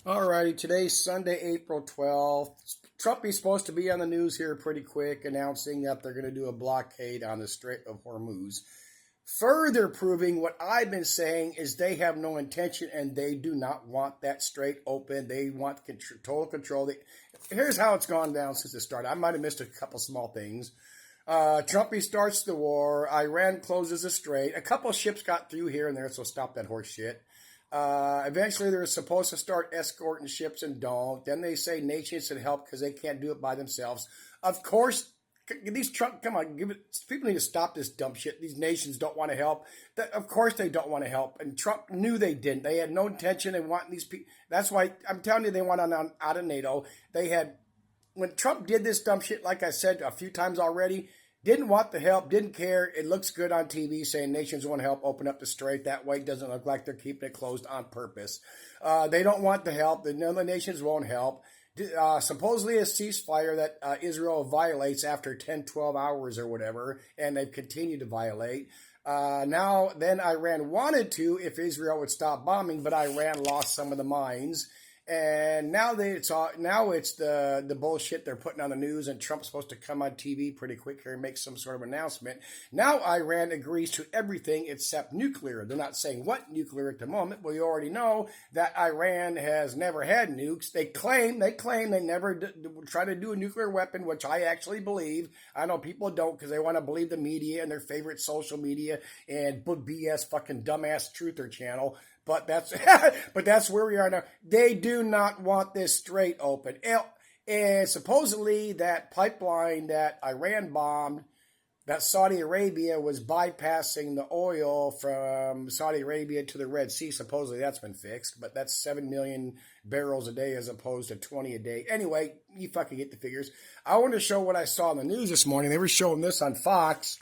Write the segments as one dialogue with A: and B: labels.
A: Alrighty, today's Sunday, April 12th. Trump is supposed to be on the news here pretty quick, announcing that they're going to do a blockade on the Strait of Hormuz. Further proving what I've been saying is they have no intention and they do not want that strait open. They want total control. Here's how it's gone down since it started. I might have missed a couple small things. Trumpy starts the war. Iran closes the strait. A couple ships got through here and there, so stop that horse shit. Eventually, they're supposed to start escorting ships and don't. Then they say nations should help because they can't do it by themselves. Of course, these Trump, come on, people need to stop this dumb shit. These nations don't want to help. Of course, they don't want to help. And Trump knew they didn't. They had no intention of wanting these people. That's why I'm telling you, they want out of NATO. They had, when Trump did this dumb shit, like I said a few times already, didn't want the help, didn't care. It looks good on TV saying nations want to help open up the strait. That way it doesn't look like they're keeping it closed on purpose. They don't want the help. None of the nations won't help. Supposedly a ceasefire that Israel violates after 10, 12 hours or whatever, and they've continued to violate. Then Iran wanted to if Israel would stop bombing, but Iran lost some of the mines. And now it's the bullshit they're putting on the news, and Trump's supposed to come on TV pretty quick here and make some sort of announcement. Now Iran agrees to everything except nuclear. They're not saying what nuclear at the moment, but we already know that Iran has never had nukes. They claim they never try to do a nuclear weapon, which I actually believe. I know people don't because they want to believe the media and their favorite social media and BS fucking dumbass truther channel. But that's where we are now. They do not want this strait open. And supposedly that pipeline that Iran bombed, that Saudi Arabia was bypassing the oil from Saudi Arabia to the Red Sea. Supposedly that's been fixed, but that's 7 million barrels a day as opposed to 20 a day. Anyway, you fucking get the figures. I want to show what I saw in the news this morning. They were showing this on Fox.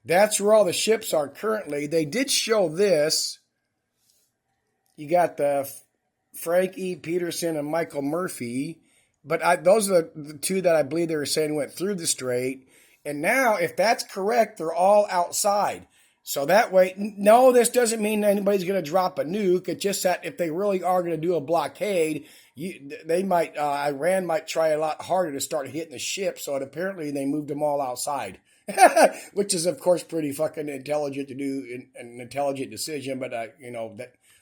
A: That's where all the ships are currently. They did show this. You got the Frank E. Peterson and Michael Murphy, but those are the two that I believe they were saying went through the strait. And now, if that's correct, they're all outside. So that way, no, this doesn't mean anybody's going to drop a nuke. It's just that if they really are going to do a blockade, Iran might try a lot harder to start hitting the ship. So apparently they moved them all outside. Which is, of course, pretty fucking intelligent to do, an intelligent decision. But,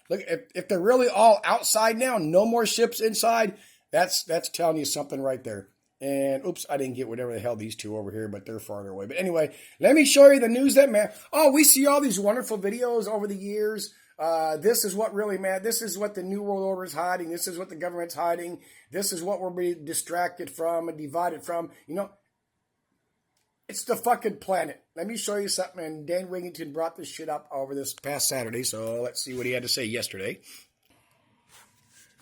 A: look, if they're really all outside now, no more ships inside, that's telling you something right there. And, oops, I didn't get whatever the hell these two over here, but they're farther away. But anyway, let me show you the news that, man. Oh, we see all these wonderful videos over the years. This is what really matters. This is what the New World Order is hiding. This is what the government's hiding. This is what we're being distracted from and divided from. It's the fucking planet. Let me show you something. And Dan Wigington brought this shit up over this past Saturday. So let's see what he had to say yesterday.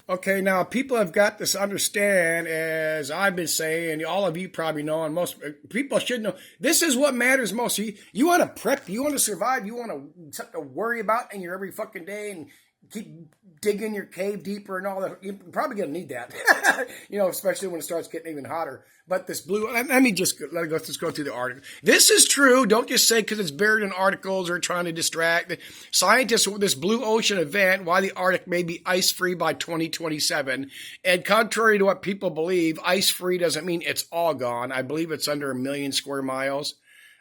A: Okay, now people have got to understand, as I've been saying, all of you probably know, and most people should know, this is what matters most. You want to prep, you want to survive, you want something to worry about in your every fucking day and keep digging your cave deeper and all that. You're probably going to need that, especially when it starts getting even hotter. But this blue, let me just let's go through the article. This is true. Don't just say because it's buried in articles or trying to distract. Scientists with this blue ocean event, why the Arctic may be ice-free by 2027. And contrary to what people believe, ice-free doesn't mean it's all gone. I believe it's under 1 million square miles.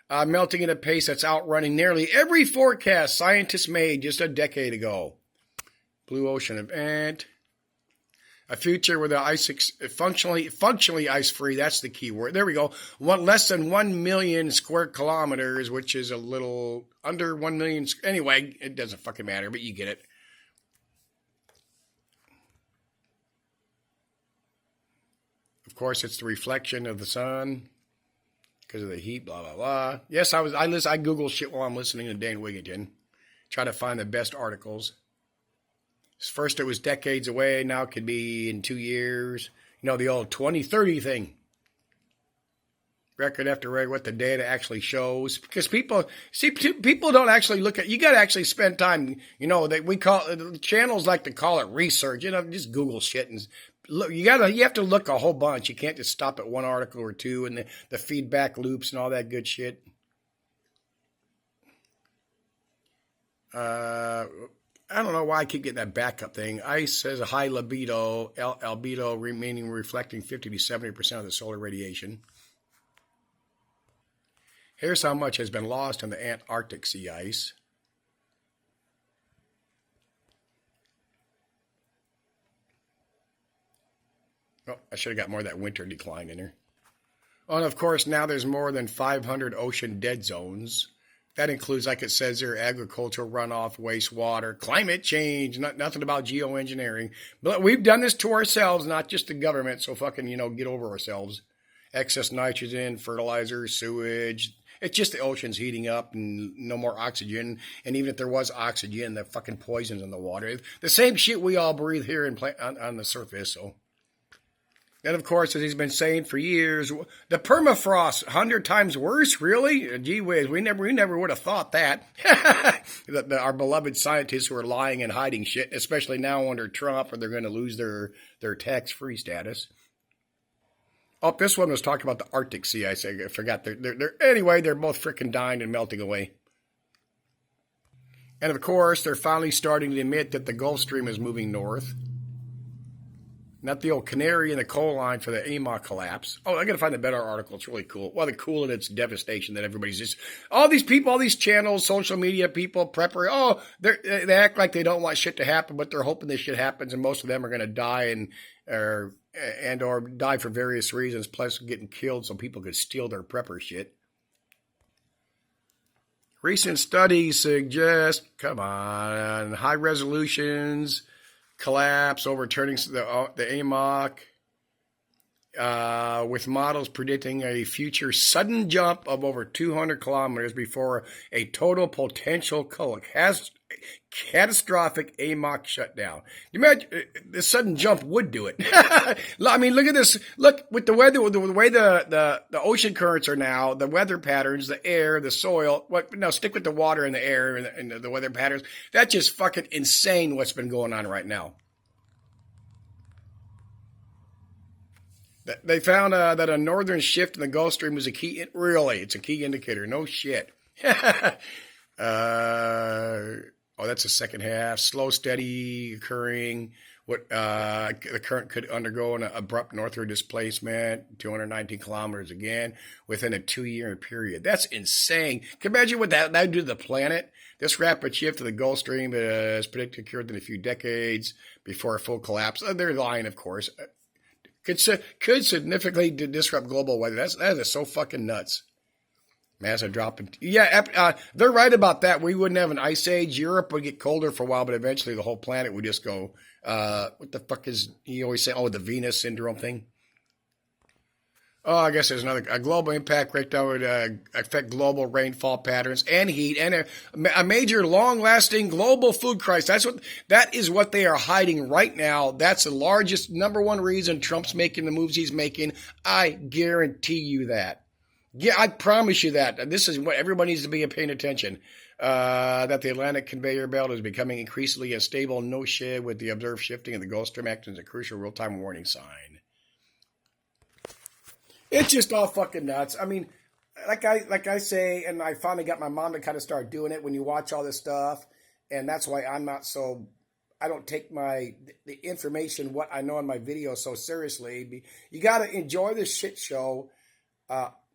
A: Melting at a pace that's outrunning nearly every forecast scientists made just a decade ago. Blue ocean event. A future where the ice functionally ice-free. That's the key word. There we go. Less than 1 million square kilometers, which is a little under 1 million. Anyway, it doesn't fucking matter, but you get it. Of course, it's the reflection of the sun because of the heat. Blah blah blah. Yes, I Google shit while I'm listening to Dan Wigington. Try to find the best articles. First it was decades away, now it could be in 2 years. The old 2030 thing. Record after record, what the data actually shows. Because people don't actually look at, you got to actually spend time, channels like to call it research. Just Google shit and look. You have to look a whole bunch. You can't just stop at one article or two and the feedback loops and all that good shit. I don't know why I keep getting that backup thing. Ice has a high libido, albedo remaining reflecting 50 to 70% of the solar radiation. Here's how much has been lost in the Antarctic sea ice. Oh, I should have got more of that winter decline in there. Oh, and of course, now there's more than 500 ocean dead zones. That includes, like it says there, agricultural runoff, wastewater, climate change, nothing about geoengineering. But we've done this to ourselves, not just the government, so fucking, get over ourselves. Excess nitrogen, fertilizer, sewage. It's just the oceans heating up and no more oxygen. And even if there was oxygen, the fucking poisons in the water. The same shit we all breathe here on the surface, so. And of course, as he's been saying for years, the permafrost 100 times worse. Really? Gee whiz, we never would have thought that. Our beloved scientists who are lying and hiding shit, especially now under Trump, or they're going to lose their tax-free status. Oh, this one was talking about the Arctic Sea. I forgot. Anyway, they're both freaking dying and melting away. And of course, they're finally starting to admit that the Gulf Stream is moving north. Not the old canary in the coal line for the AMOC collapse. Oh, I got to find a better article. It's really cool. Well, the cool in its devastation that everybody's just, all these people, all these channels, social media people, prepper, they act like they don't want shit to happen, but they're hoping this shit happens, and most of them are going to die or die for various reasons, plus getting killed so people could steal their prepper shit. Recent studies suggest, come on, high resolutions, collapse, overturning the AMOC, with models predicting a future sudden jump of over 200 kilometers before a total potential catastrophic AMOC shutdown. You imagine the sudden jump would do it. I mean, look at this. Look with the weather, the way the ocean currents are now, the weather patterns, the air, the soil. Stick with the water and the air and the weather patterns. That's just fucking insane what's been going on right now. They found that a northern shift in the Gulf Stream was a key. It's a key indicator. No shit. That's the second half. Slow, steady occurring. The current could undergo an abrupt northward displacement, 219 kilometers again, within a 2-year period. That's insane. Can you imagine what that would do to the planet? This rapid shift of the Gulf Stream is predicted to occur in a few decades before a full collapse. They're lying, of course. Could significantly disrupt global weather. That is so fucking nuts. Massive drop in... they're right about that. We wouldn't have an ice age. Europe would get colder for a while, but eventually the whole planet would just go, what the fuck is... You always say, the Venus syndrome thing? Oh, I guess there's a global impact right now would affect global rainfall patterns and heat and a major long-lasting global food crisis. That is what they are hiding right now. That's the largest, number one reason Trump's making the moves he's making. I guarantee you that. Yeah, I promise you that. This is what everybody needs to be paying attention. That the Atlantic conveyor belt is becoming increasingly unstable. No shit, with the observed shifting of the Gulf Stream acting as a crucial real-time warning sign. It's just all fucking nuts. I mean, like I say, and I finally got my mom to kind of start doing it when you watch all this stuff, and that's why I don't take the information, what I know in my videos so seriously. You got to enjoy this shit show.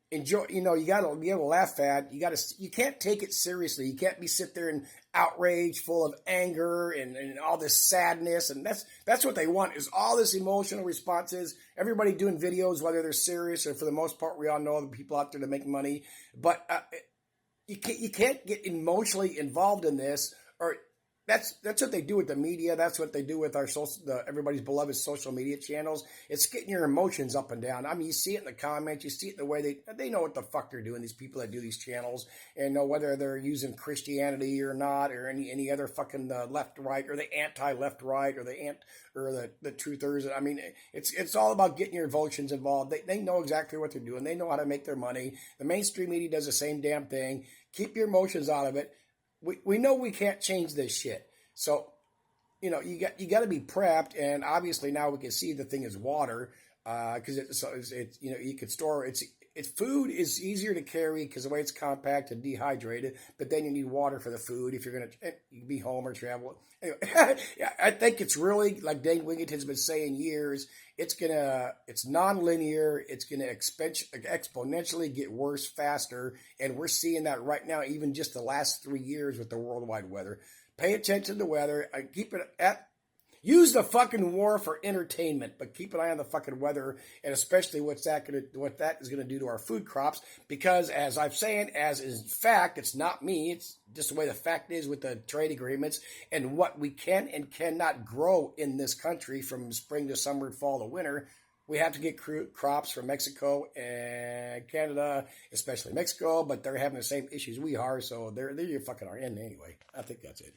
A: Enjoy, you got to be able to laugh at. You can't take it seriously. You can't sit there and outrage, full of anger and all this sadness, and that's what they want, is all this emotional responses. Everybody doing videos, whether they're serious or for the most part, we all know the people out there to make money, but you can't get emotionally involved in this, or that's what they do with the media. That's what they do with our everybody's beloved social media channels. It's getting your emotions up and down. I mean, you see it in the comments. You see it in the way they know what the fuck they're doing. These people that do these channels, and know whether they're using Christianity or not, or any other fucking left right, or the anti left right, or the truthers. I mean, it's all about getting your emotions involved. They know exactly what they're doing. They know how to make their money. The mainstream media does the same damn thing. Keep your emotions out of it. We know we can't change this shit. So, you got to be prepped. And obviously now we can see the thing is water, because it's you could store food is easier to carry because the way it's compact and dehydrated, but then you need water for the food if you're going to be home or travel. Anyway, I think it's really, like Dane Wigington's been saying years, it's non-linear, it's going to exponentially get worse faster, and we're seeing that right now, even just the last 3 years with the worldwide weather. Pay attention to the weather. Keep it at Use the fucking war for entertainment, but keep an eye on the fucking weather, and especially what that is gonna do to our food crops. Because as I'm saying, as is fact, it's not me. It's just the way the fact is with the trade agreements and what we can and cannot grow in this country from spring to summer, fall to winter. We have to get crops from Mexico and Canada, especially Mexico, but they're having the same issues we are, so they're fucking our end anyway. I think that's it.